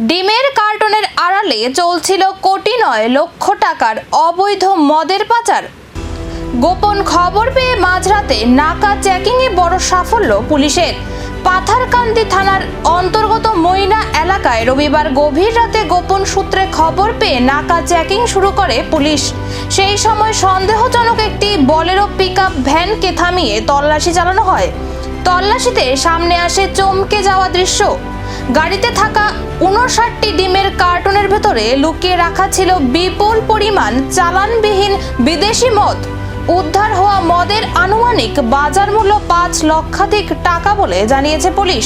ডিমের কার্টনের আড়ালে চলছিল কোটি নয় লক্ষ টাকার অবৈধ মদের পাচার। গোপন খবর পেয়ে মাঝরাতে নাকা চেকিংয়ে বড় সাফল্য পুলিশের। পাথারকান্দি থানার অন্তর্গত মইনা এলাকায় রবিবার গভীর রাতে গোপন সূত্রে খবর পেয়ে নাকা চেকিং শুরু করে পুলিশ। সেই সময় সন্দেহজনক একটি বলেরো পিকআপ ভ্যানকে থামিয়ে তল্লাশি চালানো হয়। তল্লাশিতে সামনে আসে চমকে যাওয়া দৃশ্য। গাড়িতে থাকা 59টি ডিমের কার্টনের ভেতরে লুকিয়ে রাখা ছিল বিপুল পরিমাণ চালানবিহীন বিদেশি মদ। উদ্ধার হওয়া মদের আনুমানিক বাজার মূল্য 5 লক্ষাধিক টাকা বলে জানিয়েছে পুলিশ।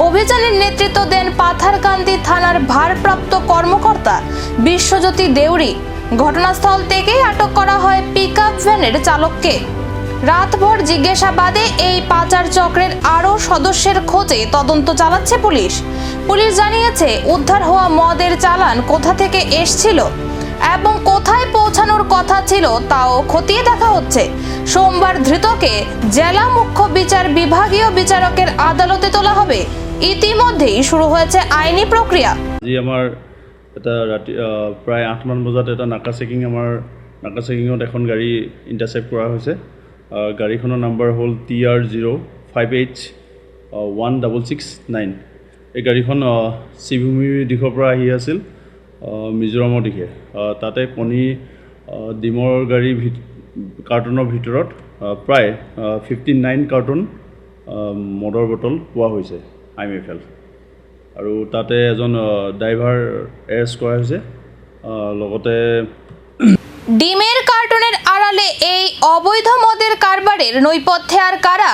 অভিযানের নেতৃত্ব দেন পাথারকান্দি থানার ভারপ্রাপ্ত কর্মকর্তা বিশ্বজ্যোতি দেউরি। ঘটনাস্থল থেকেই আটক করা হয় পিকআপ ভ্যানের চালককে। রাতভর জিজ্ঞাসাবাদে এই পাচার চক্রের আরও সদস্যের খোঁজে তদন্ত চালাচ্ছে পুলিশ। পুলিশ জানিয়েছে উদ্ধার হওয়া মদের চালান কোথা থেকে এসেছিল এবং কোথায় পৌঁছানোর কথা ছিল তাও খতিয়ে দেখা হচ্ছে। সোমবার ধৃতকে জেলা মুখ্য বিচার বিভাগীয় বিচারকের আদালতে তোলা হবে। ইতিমধ্যেই শুরু হয়েছে আইনি প্রক্রিয়া। আমার এটা রাতি প্রায় 8 মান বজাত এটা নাকা চেকিঙত এখন গাড়ী ইণ্টাৰচেপ্ট কৰা হৈছে। গাড়ীখনৰ নাম্বাৰ হ'ল TR05H1669। এই গাড়ীখন শ্ৰীভূমিৰ দিশৰ পৰা আহি আছিল মিজোৰামৰ দিশে। তাতে কণী ডিমৰ গাড়ী কাৰ্টনৰ ভিতৰত প্ৰায় 59 কাৰ্টন মদৰ বটল পোৱা হৈছে IMFL। আৰু তাতে এজন ড্ৰাইভাৰ এৰেষ্ট কৰা হৈছে। লগতে ডিমের কার্টনের আড়ালে এই অবৈধ মদের কারবারের নৈপথ্যে আর কারা?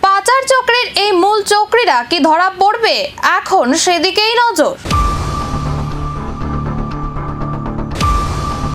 পাচার চক্রের এই মূল চক্রীরা কি ধরা পড়বে? এখন সেদিকেই নজর।